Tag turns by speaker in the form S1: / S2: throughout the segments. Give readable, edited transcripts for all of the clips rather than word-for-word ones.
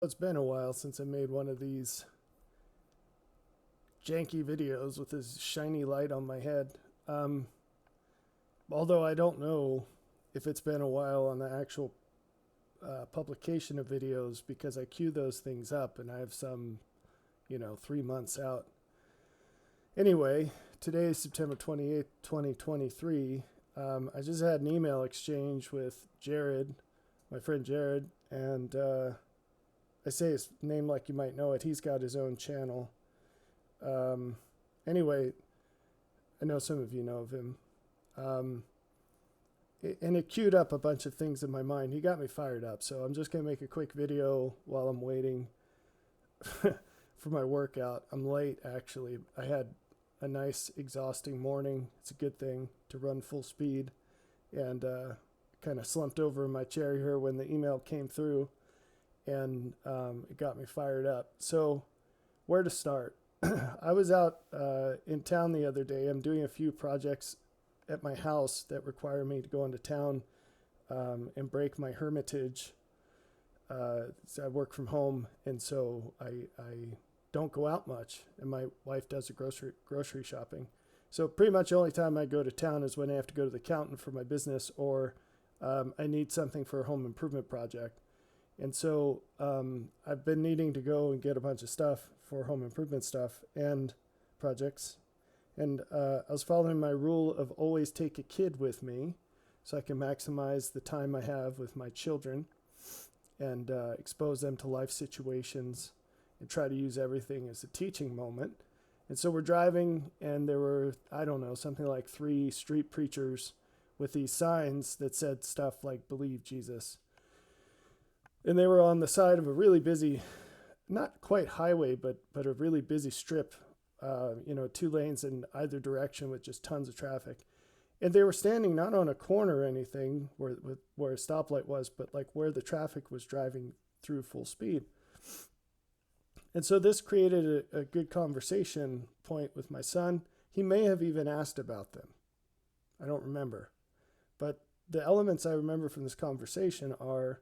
S1: It's been a while since I made one of these janky videos with this shiny light on my head. Um, Although I don't know if it's been a while on the actual publication of videos because I queue those things up and I have some, 3 months out. Anyway, today is September 28th, 2023. I just had an email exchange with Jared, my friend Jared, and I say his name like you might know it. He's got his own channel. Um, anyway, I know some of you know of him. Um, and it queued up a bunch of things in my mind. He got me fired up. So I'm just going to make a quick video while I'm waiting for my workout. I'm late, actually. I had a nice, exhausting morning. It's a good thing to run full speed. And kind of slumped over in my chair here when the email came through. And it got me fired up. So, where to start? I was out in town the other day. I'm doing a few projects at my house that require me to go into town and break my hermitage. So I work from home, and so I don't go out much. And my wife does the grocery shopping. So pretty much the only time I go to town is when I have to go to the accountant for my business, or I need something for a home improvement project. And so I've been needing to go and get a bunch of stuff for home improvement stuff and projects. And I was following my rule of always take a kid with me so I can maximize the time I have with my children and expose them to life situations and try to use everything as a teaching moment. And so we're driving, and there were, I don't know, something like 3 street preachers with these signs that said stuff like, "Believe Jesus." And they were on the side of a really busy, not quite highway, but a really busy strip, 2 lanes in either direction with just tons of traffic. And they were standing not on a corner or anything where a stoplight was, but like where the traffic was driving through full speed. And so this created a good conversation point with my son. He may have even asked about them. I don't remember. But the elements I remember from this conversation are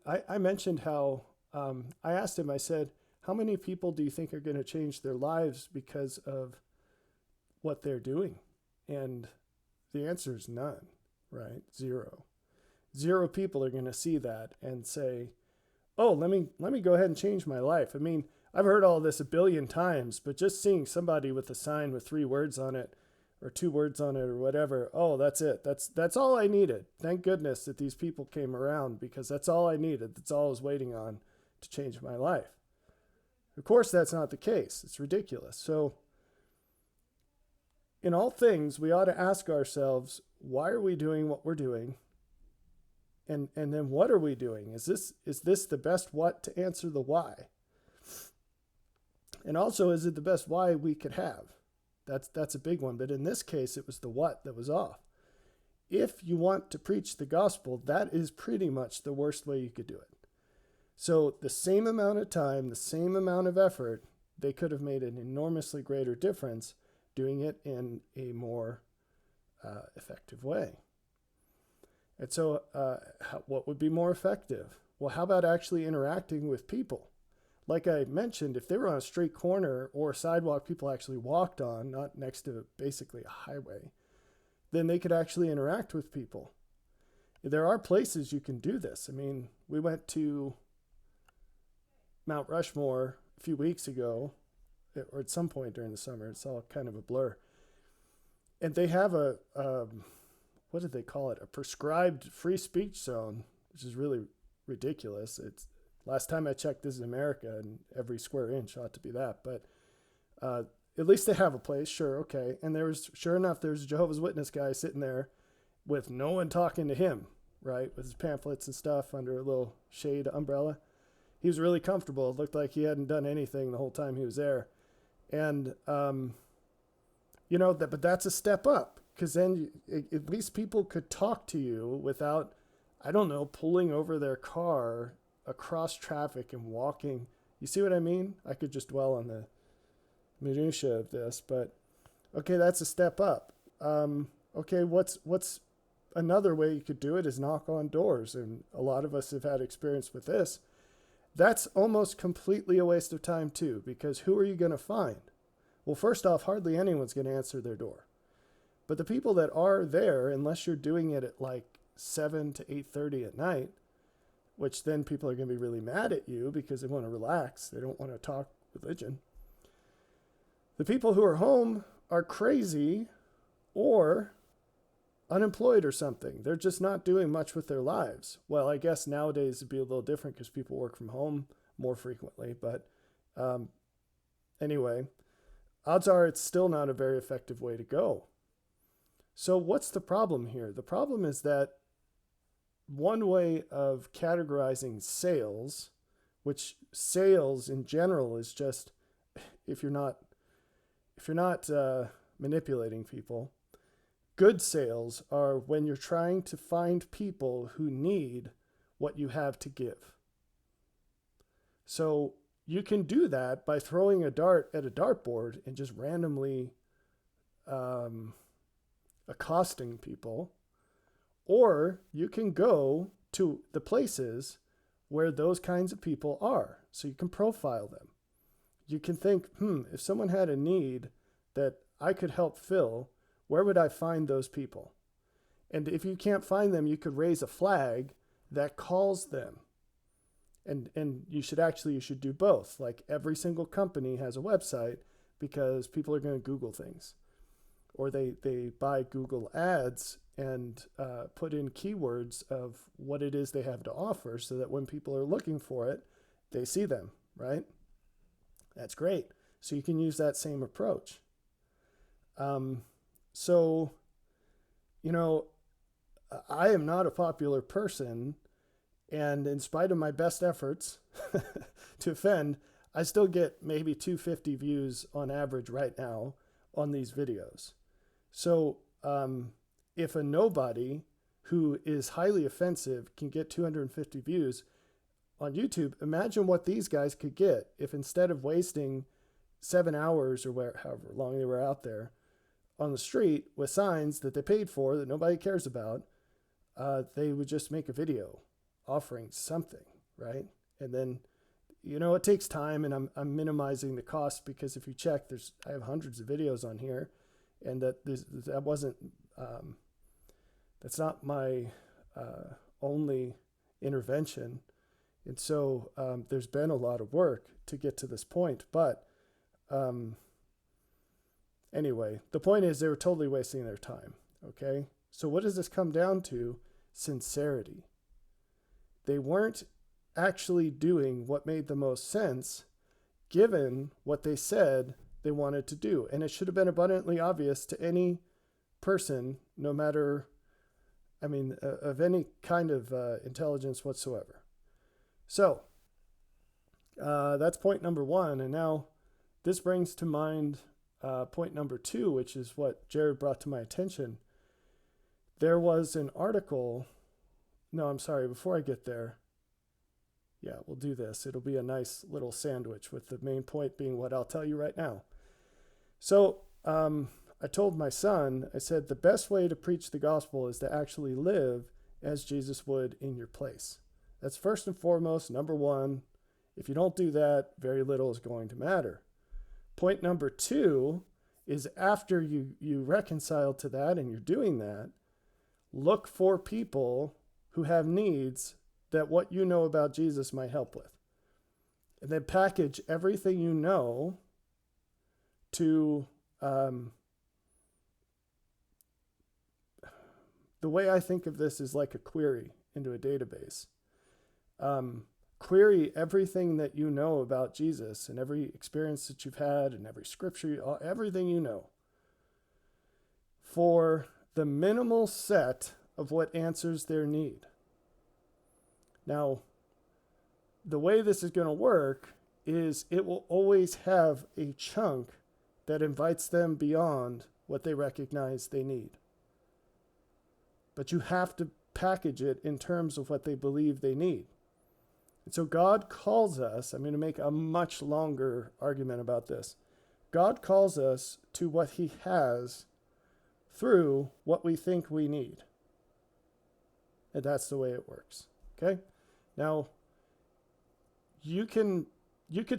S1: I mentioned how I asked him, I said, how many people do you think are going to change their lives because of what they're doing? And the answer is none, right? Zero. Zero people are going to see that and say, oh, let me go ahead and change my life. I mean, I've heard all this a billion times, but just seeing somebody with a sign with 3 words on it or 2 words on it or whatever, oh, that's it. That's all I needed. Thank goodness that these people came around, because that's all I needed. That's all I was waiting on to change my life. Of course, that's not the case. It's ridiculous. So in all things, we ought to ask ourselves, why are we doing what we're doing? And then what are we doing? Is this the best what to answer the why? And also, is it the best why we could have? That's a big one. But in this case, it was the what that was off. If you want to preach the gospel, that is pretty much the worst way you could do it. So the same amount of time, the same amount of effort, they could have made an enormously greater difference doing it in a more effective way. And so what would be more effective? Well, how about actually interacting with people? Like I mentioned, if they were on a street corner or a sidewalk people actually walked on, not next to basically a highway, then they could actually interact with people. There are places you can do this. I mean, we went to Mount Rushmore a few weeks ago, or at some point during the summer. It's all kind of a blur. And they have what did they call it? A prescribed free speech zone, which is really ridiculous. It's last time I checked, this is America, and every square inch ought to be that. But at least they have a place, sure, okay. And sure enough, there's a Jehovah's Witness guy sitting there with no one talking to him, right, with his pamphlets and stuff under a little shade umbrella. He was really comfortable. It looked like he hadn't done anything the whole time he was there. And, but that's a step up, because then at least people could talk to you without, I don't know, pulling over their car across traffic and walking. You see what I mean? I could just dwell on the minutia of this, but okay, that's a step up. Okay, what's another way you could do it is knock on doors, and a lot of us have had experience with this. that's almost completely a waste of time too, because who are you going to find? Well, first off, hardly anyone's going to answer their door. But the people that are there, unless you're doing it at like 7 to 8:30 at night, which then people are going to be really mad at you because they want to relax. They don't want to talk religion. The people who are home are crazy or unemployed or something. They're just not doing much with their lives. Well, I guess nowadays it'd be a little different because people work from home more frequently. But anyway, odds are it's still not a very effective way to go. So what's the problem here? The problem is that one way of categorizing sales, which sales in general is just if you're not manipulating people, good sales are when you're trying to find people who need what you have to give. So you can do that by throwing a dart at a dartboard and just randomly accosting people, or you can go to the places where those kinds of people are, so you can profile them. You can think, if someone had a need that I could help fill, where would I find those people? And if you can't find them, you could raise a flag that calls them. And you should do both. Like every single company has a website because people are going to Google things. Or they buy Google ads and put in keywords of what it is they have to offer so that when people are looking for it, they see them, right? That's great. So you can use that same approach. So, I am not a popular person, and in spite of my best efforts to offend, I still get maybe 250 views on average right now on these videos. So if a nobody who is highly offensive can get 250 views on YouTube, imagine what these guys could get if instead of wasting 7 hours or however long they were out there on the street with signs that they paid for that nobody cares about, they would just make a video offering something, right? And then, it takes time, and I'm minimizing the cost because if you check, I have hundreds of videos on here, and that wasn't that's not my only intervention, and so there's been a lot of work to get to this point. But anyway, the point is they were totally wasting their time. Okay, so what does this come down to? Sincerity. They weren't actually doing what made the most sense given what they said they wanted to do. And it should have been abundantly obvious to any person, no matter, of any kind of intelligence whatsoever. So that's point number one. And now this brings to mind point number two, which is what Jared brought to my attention. There was an article. No, I'm sorry. Before I get there, yeah, we'll do this. It'll be a nice little sandwich with the main point being what I'll tell you right now. So I told my son, I said, the best way to preach the gospel is to actually live as Jesus would in your place. That's first and foremost, number one. If you don't do that, very little is going to matter. Point number two is after you reconcile to that and you're doing that, look for people who have needs that what you know about Jesus might help with. And then package everything you know to the way I think of this is like a query into a database. Query everything that you know about Jesus and every experience that you've had and every scripture, everything you know, for the minimal set of what answers their need. Now, the way this is going to work is it will always have a chunk that invites them beyond what they recognize they need. But you have to package it in terms of what they believe they need. And so God calls us, I'm going to make a much longer argument about this. God calls us to what he has through what we think we need. And that's the way it works. Okay? Now, you could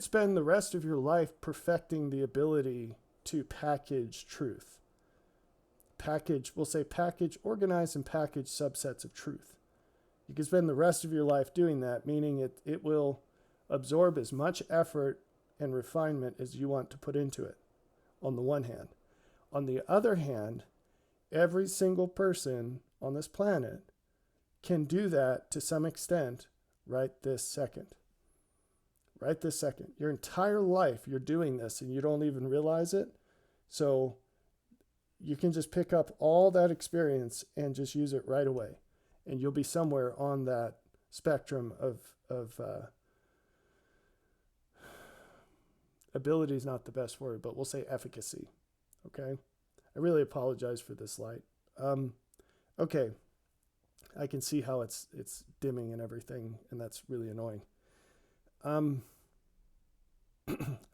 S1: spend the rest of your life perfecting the ability to package truth. Package, organize and package subsets of truth. You can spend the rest of your life doing that, meaning it will absorb as much effort and refinement as you want to put into it, on the one hand. On the other hand, every single person on this planet can do that to some extent right this second. Right this second. Your entire life you're doing this and you don't even realize it. So you can just pick up all that experience and just use it right away. And you'll be somewhere on that spectrum of ability is not the best word, but we'll say efficacy. Okay? I really apologize for this light. Okay. I can see how it's dimming and everything, and that's really annoying.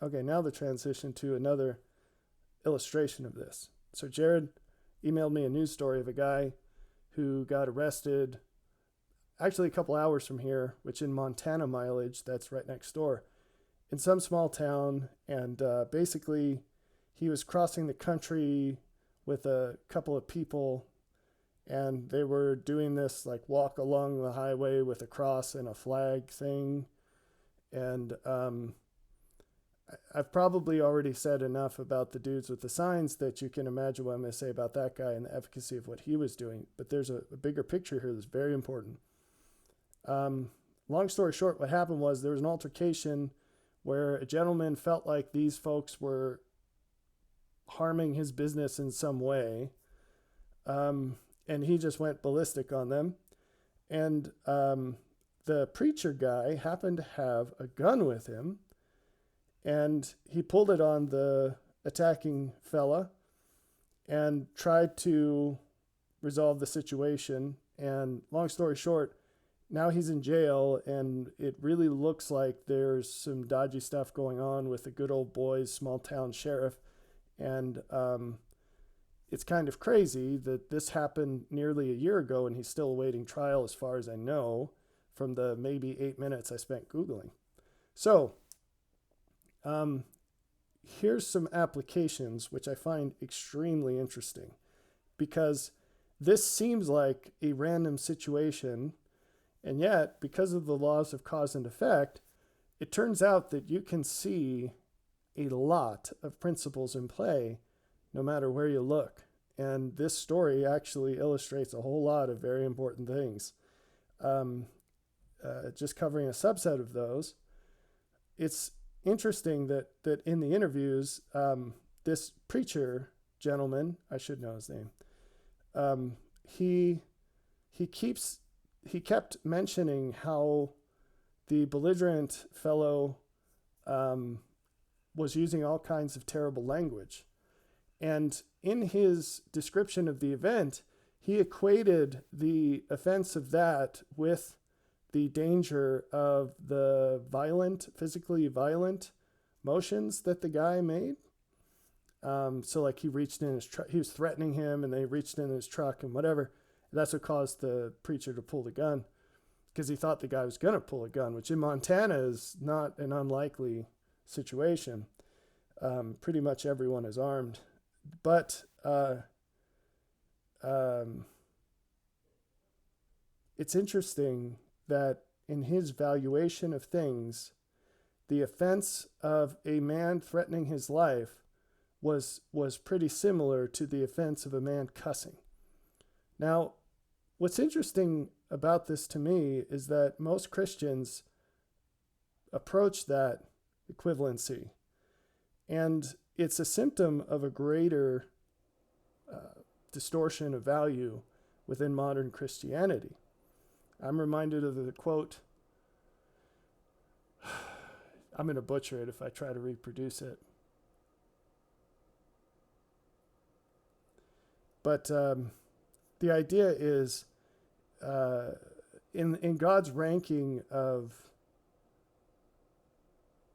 S1: Okay, now the transition to another illustration of this. So Jared emailed me a news story of a guy who got arrested actually a couple hours from here, which in Montana mileage, that's right next door, in some small town. And basically he was crossing the country with a couple of people, and they were doing this like walk along the highway with a cross and a flag thing. And I've probably already said enough about the dudes with the signs that you can imagine what I'm going to say about that guy and the efficacy of what he was doing. But there's a bigger picture here that's very important. Long story short, what happened was there was an altercation where a gentleman felt like these folks were harming his business in some way. And he just went ballistic on them. And the preacher guy happened to have a gun with him, and he pulled it on the attacking fella and tried to resolve the situation. And long story short, now he's in jail, and it really looks like there's some dodgy stuff going on with the good old boys, small town sheriff. And it's kind of crazy that this happened nearly a year ago and he's still awaiting trial, as far as I know, from the maybe 8 minutes I spent Googling. So here's some applications which I find extremely interesting, because this seems like a random situation, and yet because of the laws of cause and effect, it turns out that you can see a lot of principles in play no matter where you look. And this story actually illustrates a whole lot of very important things. Just covering a subset of those, it's interesting that in the interviews, this preacher gentleman, I should know his name, he kept mentioning how the belligerent fellow was using all kinds of terrible language. And in his description of the event, he equated the offense of that with the danger of the physically violent motions that the guy made. So like he reached in his truck, he was threatening him, and they reached in his truck and whatever. That's what caused the preacher to pull the gun, because he thought the guy was going to pull a gun, which in Montana is not an unlikely situation. Pretty much everyone is armed. But it's interesting that in his valuation of things, the offense of a man threatening his life was pretty similar to the offense of a man cussing. Now, what's interesting about this to me is that most Christians approach that equivalency, and it's a symptom of a greater distortion of value within modern Christianity. I'm reminded of the quote, I'm going to butcher it if I try to reproduce it. But the idea is, in God's ranking of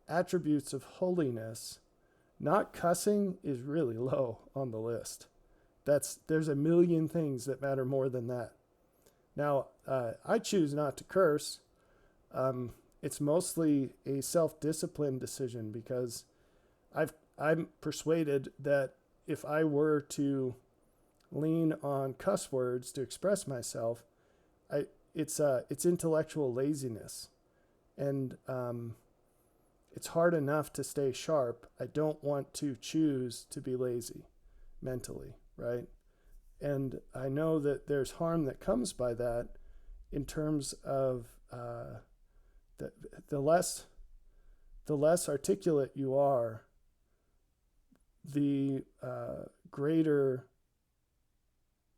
S1: attributes of holiness, not cussing is really low on the list. There's a million things that matter more than that. Now, I choose not to curse. it's mostly a self-discipline decision, because I'm persuaded that if I were to lean on cuss words to express myself, it's intellectual laziness, and it's hard enough to stay sharp. I don't want to choose to be lazy mentally, right? And I know that there's harm that comes by that, in terms of the, the less articulate you are, the greater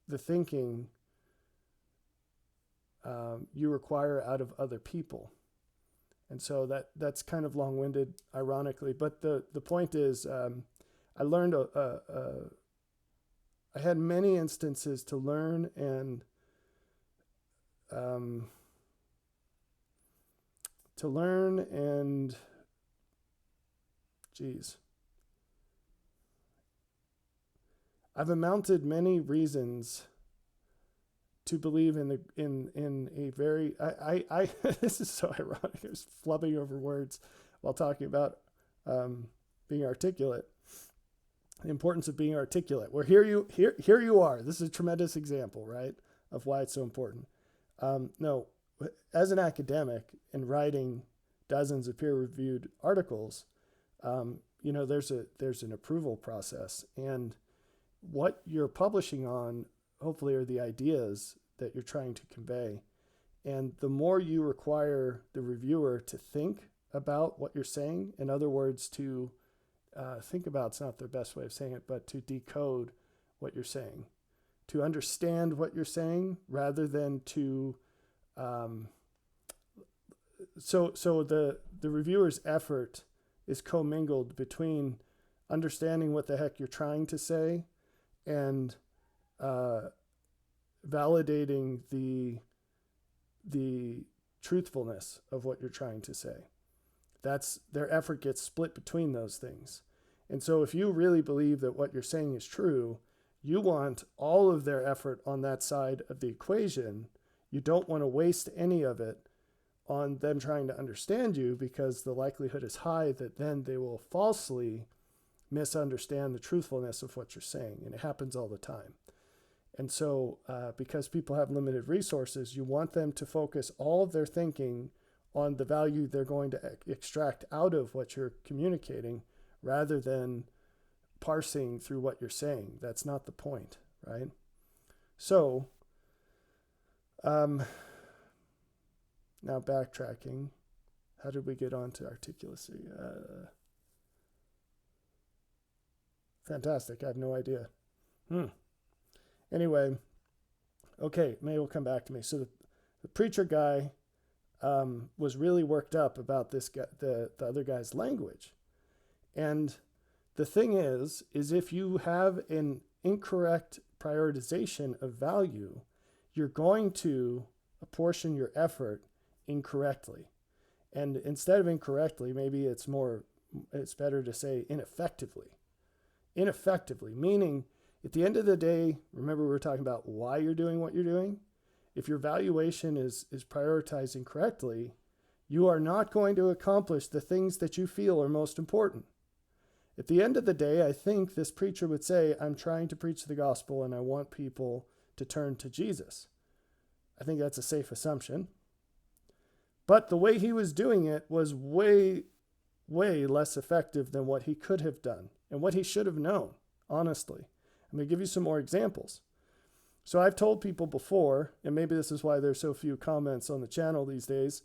S1: the thinking you require out of other people. And so that's kind of long-winded, ironically. But the point is, I learned I had many instances to learn and geez, I've amounted many reasons to believe in a very I this is so ironic. I was flubbing over words while talking about being articulate. The importance of being articulate. Well, here you are. This is a tremendous example, right, of why it's so important. No, as an academic and writing dozens of peer-reviewed articles, there's an approval process, and what you're publishing on, hopefully, are the ideas that you're trying to convey. And the more you require the reviewer to think about what you're saying, in other words, to think about, it's not the best way of saying it, but to decode what you're saying, to understand what you're saying, rather than to so the reviewer's effort is commingled between understanding what the heck you're trying to say and validating the truthfulness of what you're trying to say. That's their effort gets split between those things. And so if you really believe that what you're saying is true, you want all of their effort on that side of the equation. You don't want to waste any of it on them trying to understand you, because the likelihood is high that then they will falsely misunderstand the truthfulness of what you're saying. And it happens all the time. And so because people have limited resources, you want them to focus all of their thinking on the value they're going to extract out of what you're communicating, rather than parsing through what you're saying. That's not the point, right? So now backtracking, how did we get on to articulacy? Fantastic. I have no idea. Anyway, okay, maybe it'll come back to me. So the preacher guy was really worked up about this guy, the other guy's language. And the thing is if you have an incorrect prioritization of value, you're going to apportion your effort incorrectly. And instead of incorrectly, maybe it's better to say ineffectively. Ineffectively, meaning at the end of the day, remember we were talking about why you're doing what you're doing. If your valuation is prioritized incorrectly, you are not going to accomplish the things that you feel are most important. At the end of the day, I think this preacher would say, I'm trying to preach the gospel and I want people to turn to Jesus. I think that's a safe assumption. But the way he was doing it was way, way less effective than what he could have done and what he should have known, honestly. I'm going to give you some more examples. So I've told people before, and maybe this is why there's so few comments on the channel these days,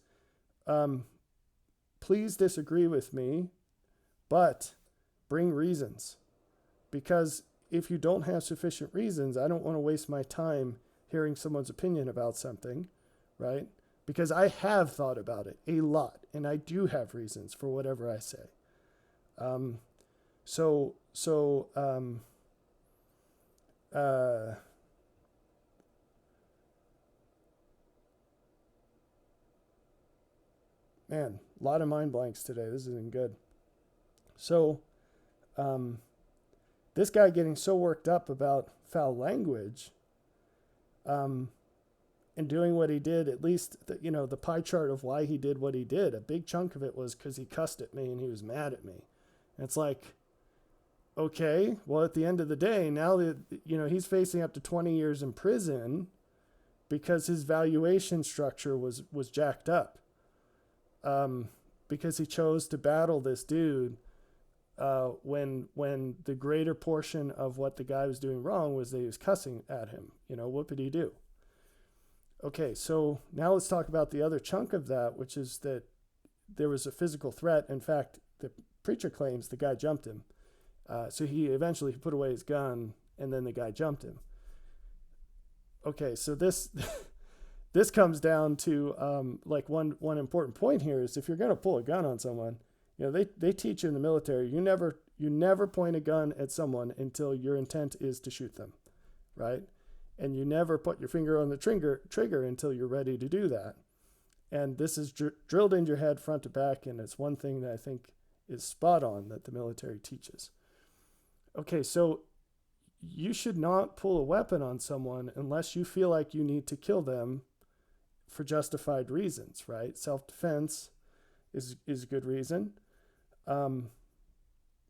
S1: please disagree with me, but bring reasons. Because if you don't have sufficient reasons, I don't want to waste my time hearing someone's opinion about something, right? Because I have thought about it a lot, and I do have reasons for whatever I say. Man, a lot of mind blanks today. This isn't good. So, this guy getting so worked up about foul language, and and doing what he did, at least, the pie chart of why he did what he did, a big chunk of it was because he cussed at me and he was mad at me. And it's like, okay, well, at the end of the day, now that, he's facing up to 20 years in prison because his valuation structure was jacked up. Because he chose to battle this dude when the greater portion of what the guy was doing wrong was that he was cussing at him. What did he do? Okay, so now let's talk about the other chunk of that, which is that there was a physical threat. In fact, the preacher claims the guy jumped him. So he eventually put away his gun, and then the guy jumped him. Okay, so this this comes down to like one important point here is if you're going to pull a gun on someone, they teach you in the military, you never point a gun at someone until your intent is to shoot them, right? And you never put your finger on the trigger until you're ready to do that. And this is drilled into your head front to back, and it's one thing that I think is spot on that the military teaches. Okay, so you should not pull a weapon on someone unless you feel like you need to kill them for justified reasons, right? Self-defense is a good reason.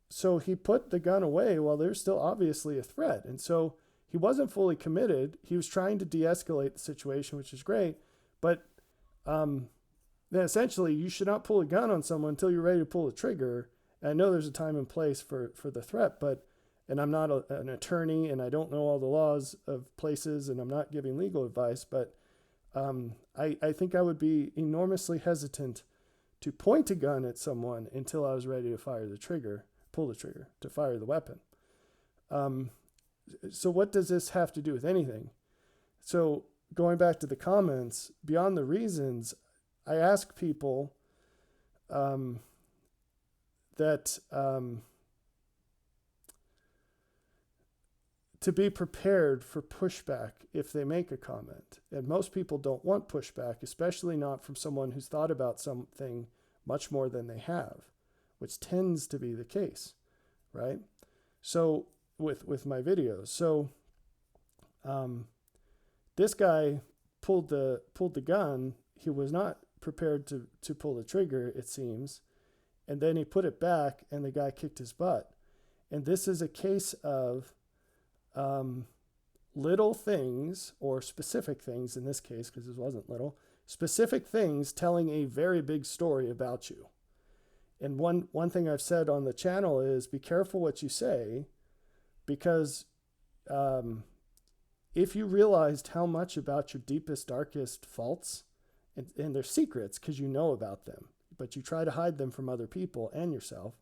S1: So he put the gun away while there's still obviously a threat. And so he wasn't fully committed. He was trying to de-escalate the situation, which is great. But then essentially, you should not pull a gun on someone until you're ready to pull the trigger. And I know there's a time and place for the threat, and I'm not an attorney, and I don't know all the laws of places, and I'm not giving legal advice, but I think I would be enormously hesitant to point a gun at someone until I was ready to pull the trigger, to fire the weapon. So what does this have to do with anything? So going back to the comments, beyond the reasons, I ask people that to be prepared for pushback if they make a comment. And most people don't want pushback, especially not from someone who's thought about something much more than they have, which tends to be the case, right? So with my videos. So this guy pulled the gun. He was not prepared to pull the trigger, it seems. And then he put it back and the guy kicked his butt. And this is a case of little things, or specific things in this case, because this wasn't little, specific things telling a very big story about you. And one thing I've said on the channel is be careful what you say, because if you realized how much about your deepest, darkest faults, and they're secrets because you know about them, but you try to hide them from other people and yourself,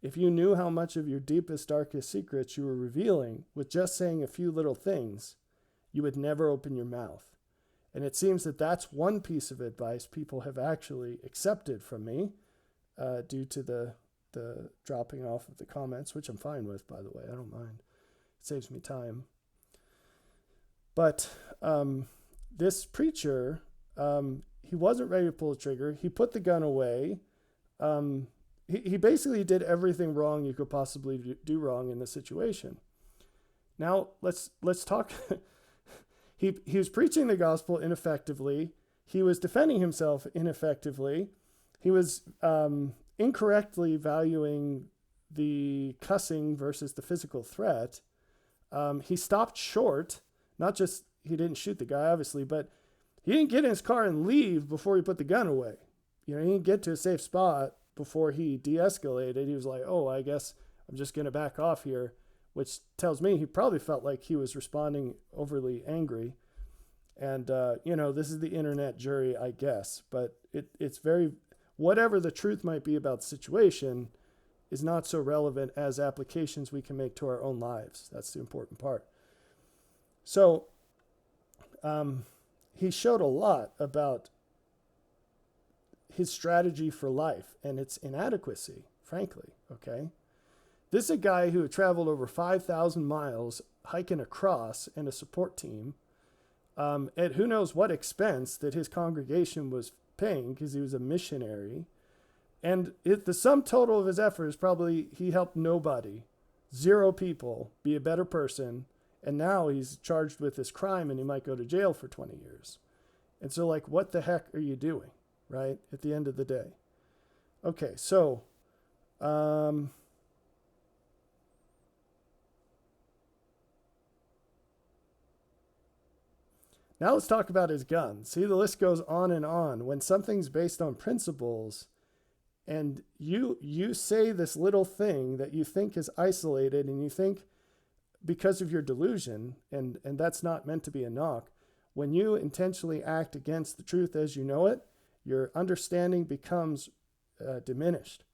S1: if you knew how much of your deepest, darkest secrets you were revealing with just saying a few little things, you would never open your mouth. And it seems that that's one piece of advice people have actually accepted from me due to the dropping off of the comments, which I'm fine with, by the way. I don't mind. It saves me time. But this preacher, he wasn't ready to pull the trigger. He put the gun away. He basically did everything wrong you could possibly do wrong in this situation. Now let's talk. He was preaching the gospel ineffectively. He was defending himself ineffectively. He was incorrectly valuing the cussing versus the physical threat. He stopped short. Not just he didn't shoot the guy, obviously, but he didn't get in his car and leave before he put the gun away. He didn't get to a safe spot before he de-escalated. He was like, oh, I guess I'm just going to back off here, which tells me he probably felt like he was responding overly angry. And, this is the internet jury, I guess, but it's very, whatever the truth might be about the situation is not so relevant as applications we can make to our own lives. That's the important part. So he showed a lot about his strategy for life and its inadequacy, frankly, okay? This is a guy who had traveled over 5,000 miles hiking a cross and a support team at who knows what expense that his congregation was paying because he was a missionary. And the sum total of his effort is probably he helped nobody, 0 people, be a better person And now he's charged with this crime and he might go to jail for 20 years. And so, like, what the heck are you doing, right? At the end of the day. Okay, so now let's talk about his gun. See, the list goes on and on. When something's based on principles and you say this little thing that you think is isolated and you think because of your delusion, and that's not meant to be a knock, when you intentionally act against the truth as you know it, your understanding becomes diminished.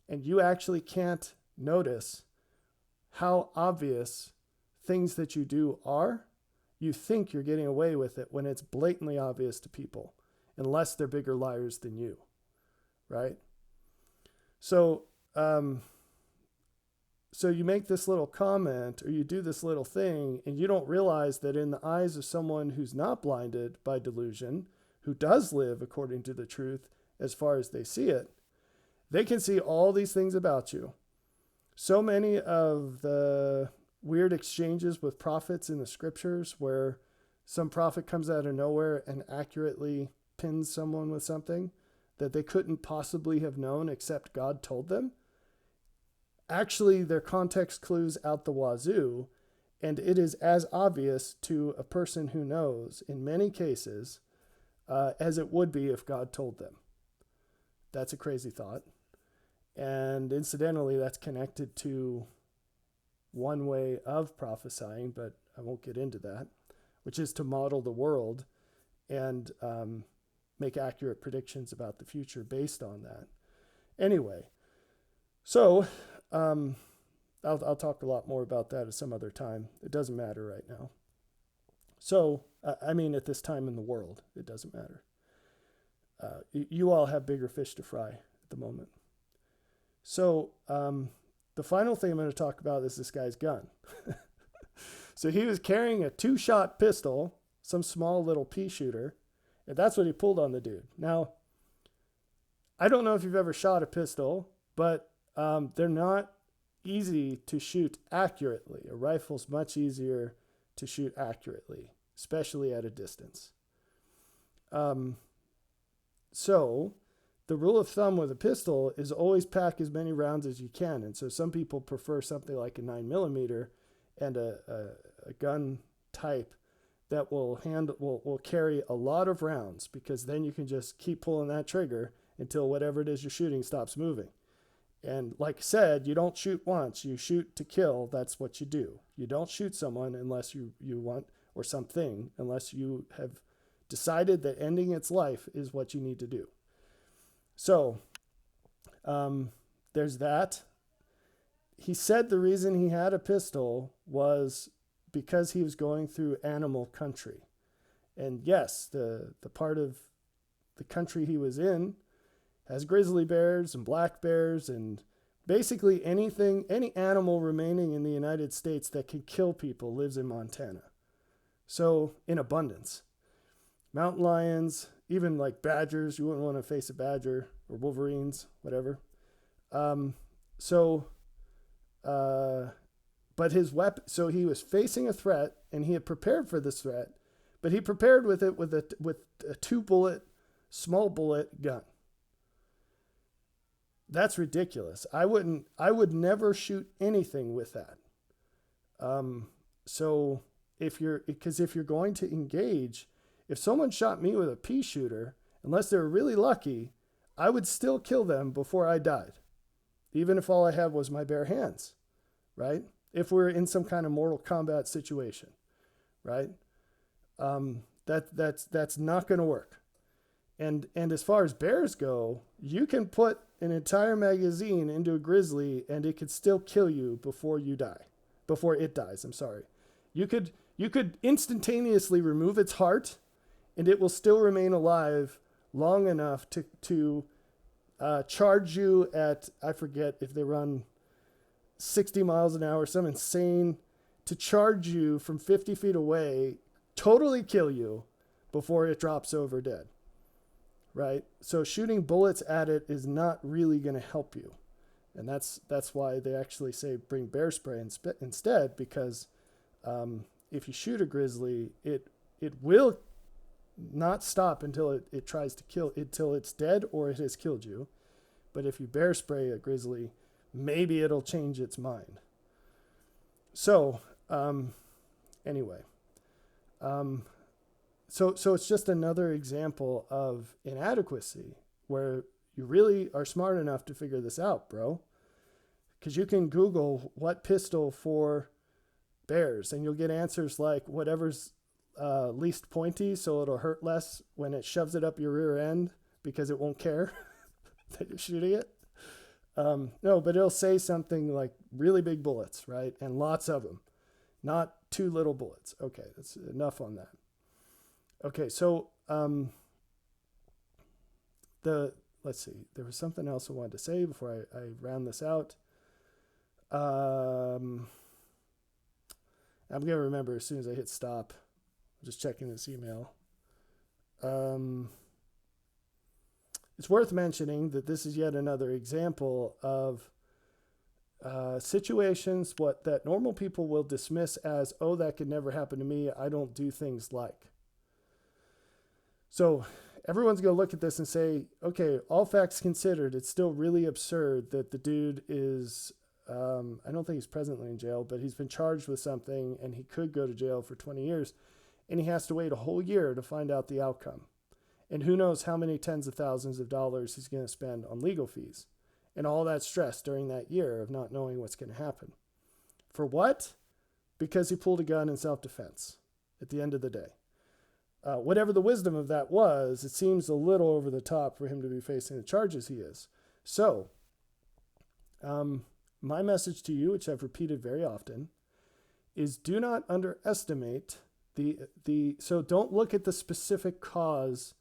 S1: And you actually can't notice how obvious things that you do are. You think you're getting away with it when it's blatantly obvious to people, unless they're bigger liars than you, right? So, so you make this little comment or you do this little thing and you don't realize that in the eyes of someone who's not blinded by delusion, who does live according to the truth as far as they see it, they can see all these things about you. So many of the weird exchanges with prophets in the scriptures where some prophet comes out of nowhere and accurately pins someone with something that they couldn't possibly have known except God told them. Actually, their context clues out the wazoo, and it is as obvious to a person who knows in many cases as it would be if God told them. That's a crazy thought. And incidentally, that's connected to one way of prophesying, but I won't get into that, which is to model the world and make accurate predictions about the future based on that. Anyway, so I'll talk a lot more about that at some other time. It doesn't matter right now. So, I mean, at this time in the world, it doesn't matter. You all have bigger fish to fry at the moment. So, the final thing I'm going to talk about is this guy's gun. So he was carrying a 2-shot pistol, some small little pea shooter, and that's what he pulled on the dude. Now, I don't know if you've ever shot a pistol, but they're not easy to shoot accurately. A rifle's much easier to shoot accurately, especially at a distance. So the rule of thumb with a pistol is always pack as many rounds as you can. And so some people prefer something like a 9mm and a gun type that will carry a lot of rounds, because then you can just keep pulling that trigger until whatever it is you're shooting stops moving. And like I said, you don't shoot once, you shoot to kill. That's what you do. You don't shoot someone unless you want, or something, unless you have decided that ending its life is what you need to do. So there's that. He said the reason he had a pistol was because he was going through animal country. And yes, the part of the country he was in has grizzly bears and black bears and basically any animal remaining in the United States that can kill people lives in Montana. So in abundance. Mountain lions, even like badgers, you wouldn't want to face a badger, or wolverines, whatever. But his weapon, so he was facing a threat and he had prepared for this threat, but he prepared with it with a 2-bullet, small bullet gun. That's ridiculous. I would never shoot anything with that. So if you're going to engage, if someone shot me with a pea shooter, unless they're really lucky, I would still kill them before I died, even if all I had was my bare hands, right? If we're in some kind of mortal combat situation, right? That's not going to work. And as far as bears go, you can put an entire magazine into a grizzly and it could still kill you before it dies. I'm sorry. You could instantaneously remove its heart and it will still remain alive long enough to charge you at, I forget if they run 60 miles an hour, some insane, to charge you from 50 feet away, totally kill you before it drops over dead. Right? So shooting bullets at it is not really going to help you. And that's why they actually say bring bear spray instead, because If you shoot a grizzly, it will not stop until it tries to kill, until it's dead or it has killed you. But if you bear spray a grizzly, maybe it'll change its mind. So, anyway, so it's just another example of inadequacy where you really are smart enough to figure this out, bro. Because you can Google what pistol for bears, and you'll get answers like whatever's least pointy, so it'll hurt less when it shoves it up your rear end because it won't care that you're shooting it. No, but it'll say something like really big bullets, right? And lots of them, not too little bullets. Okay, that's enough on that. Okay, so let's see. There was something else I wanted to say before I round this out. I'm going to remember as soon as I hit stop. I'm just checking this email. It's worth mentioning that this is yet another example of situations that normal people will dismiss as, oh, that could never happen to me. I don't do things like. So everyone's going to look at this and say, okay, all facts considered, it's still really absurd that the dude is, I don't think he's presently in jail, but he's been charged with something and he could go to jail for 20 years. And he has to wait a whole year to find out the outcome. And who knows how many tens of thousands of dollars he's going to spend on legal fees. And all that stress during that year of not knowing what's going to happen. For what? Because he pulled a gun in self-defense at the end of the day. Whatever the wisdom of that was, it seems a little over the top for him to be facing the charges he is. So, my message to you, which I've repeated very often, is do not underestimate so don't look at the specific cause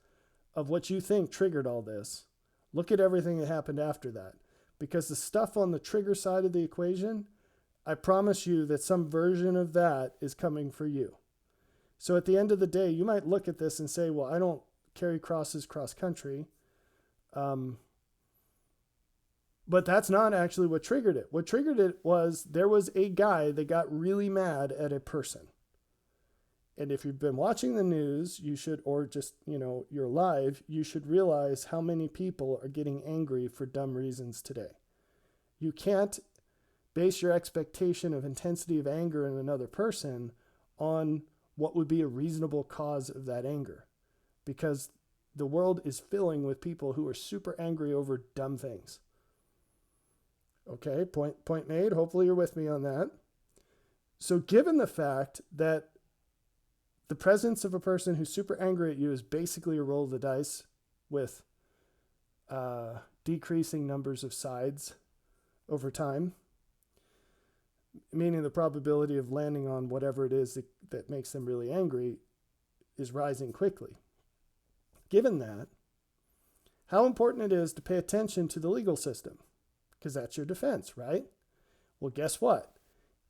S1: of what you think triggered all this. Look at everything that happened after that. Because the stuff on the trigger side of the equation, I promise you that some version of that is coming for you. So at the end of the day, you might look at this and say, well, I don't carry crosses cross country. But that's not actually what triggered it. What triggered it was there was a guy that got really mad at a person. And if you've been watching the news, you should, or just, you're live, you should realize how many people are getting angry for dumb reasons today. You can't base your expectation of intensity of anger in another person on what would be a reasonable cause of that anger. Because the world is filling with people who are super angry over dumb things. Okay, point made. Hopefully you're with me on that. So given the fact that the presence of a person who's super angry at you is basically a roll of the dice with decreasing numbers of sides over time, meaning the probability of landing on whatever it is that makes them really angry is rising quickly. Given that, how important it is to pay attention to the legal system, because that's your defense, right? Well, guess what?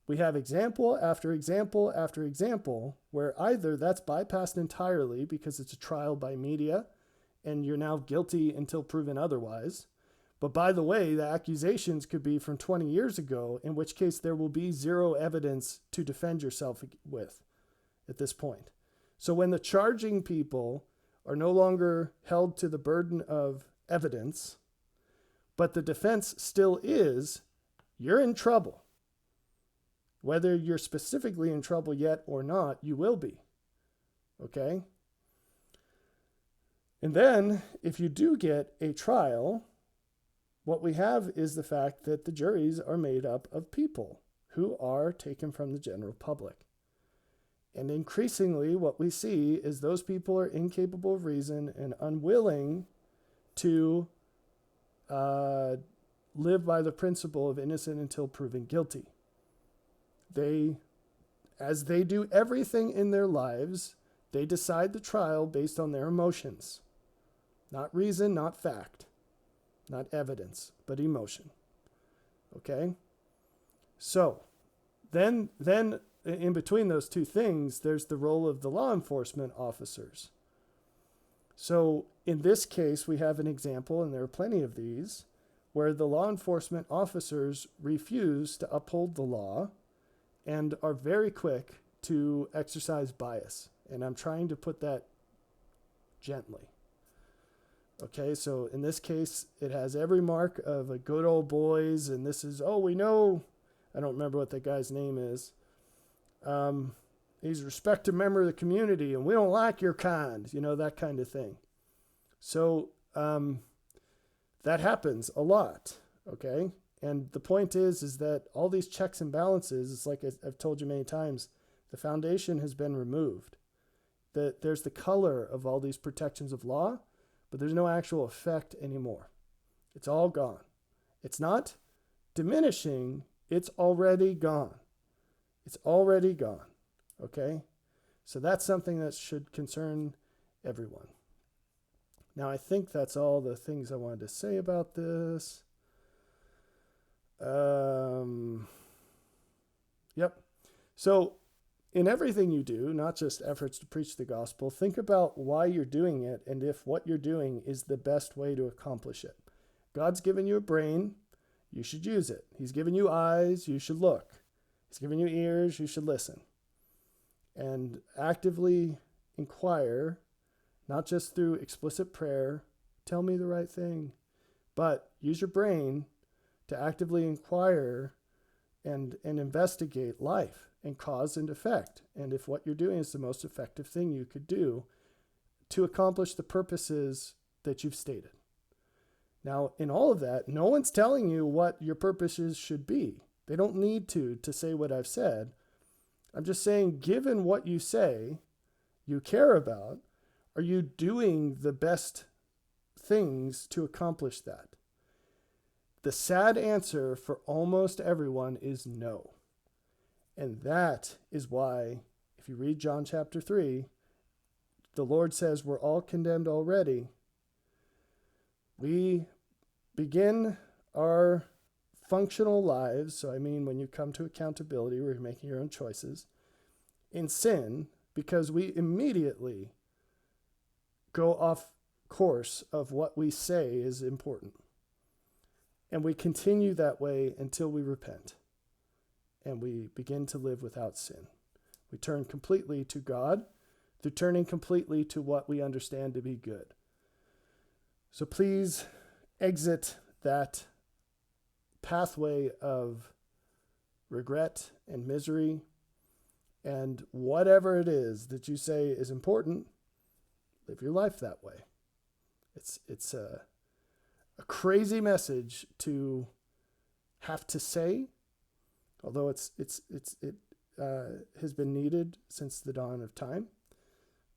S1: We have example after example after example where either that's bypassed entirely because it's a trial by media and you're now guilty until proven otherwise. But by the way, the accusations could be from 20 years ago, in which case there will be zero evidence to defend yourself with at this point. So when the charging people are no longer held to the burden of evidence, but the defense still is, you're in trouble. Whether you're specifically in trouble yet or not, you will be. Okay? And then, if you do get a trial, what we have is the fact that the juries are made up of people who are taken from the general public. And increasingly, what we see is those people are incapable of reason and unwilling to live by the principle of innocent until proven guilty. As they do everything in their lives, they decide the trial based on their emotions. Not reason, not fact, not evidence, but emotion. Okay? So, then in between those two things, there's the role of the law enforcement officers. So, in this case, we have an example, and there are plenty of these, where the law enforcement officers refuse to uphold the law and are very quick to exercise bias. And I'm trying to put that gently. Okay, so in this case, it has every mark of a good old boys, and this is, oh, we know, I don't remember what that guy's name is. He's a respected member of the community, and we don't like your kind, that kind of thing. So that happens a lot, okay? And the point is that all these checks and balances, it's like I've told you many times, the foundation has been removed. There's the color of all these protections of law, but there's no actual effect anymore. It's all gone. It's not diminishing. It's already gone. It's already gone. Okay? So that's something that should concern everyone. Now, I think that's all the things I wanted to say about this. Yep. So in everything you do, not just efforts to preach the gospel, think about why you're doing it and if what you're doing is the best way to accomplish it. God's given you a brain, you should use it. He's given you eyes, you should look. He's given you ears, you should listen. And actively inquire, not just through explicit prayer, tell me the right thing, but use your brain to actively inquire and investigate life and cause and effect. And if what you're doing is the most effective thing you could do to accomplish the purposes that you've stated. Now, in all of that, no one's telling you what your purposes should be. They don't need to say what I've said. I'm just saying, given what you say you care about, are you doing the best things to accomplish that? The sad answer for almost everyone is no. And that is why, if you read John chapter 3, the Lord says we're all condemned already. We begin our functional lives, so I mean when you come to accountability where you're making your own choices, in sin, because we immediately go off course of what we say is important. And we continue that way until we repent and we begin to live without sin. We turn completely to God through turning completely to what we understand to be good. So please exit that pathway of regret and misery, and whatever it is that you say is important, live your life that way. It's a crazy message to have to say, although it has been needed since the dawn of time,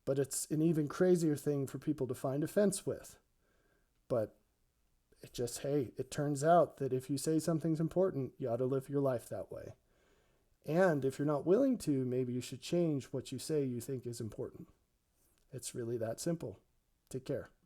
S1: but it's an even crazier thing for people to find offense with. But it turns out that if you say something's important, you ought to live your life that way. And if you're not willing to, maybe you should change what you say you think is important. It's really that simple. Take care.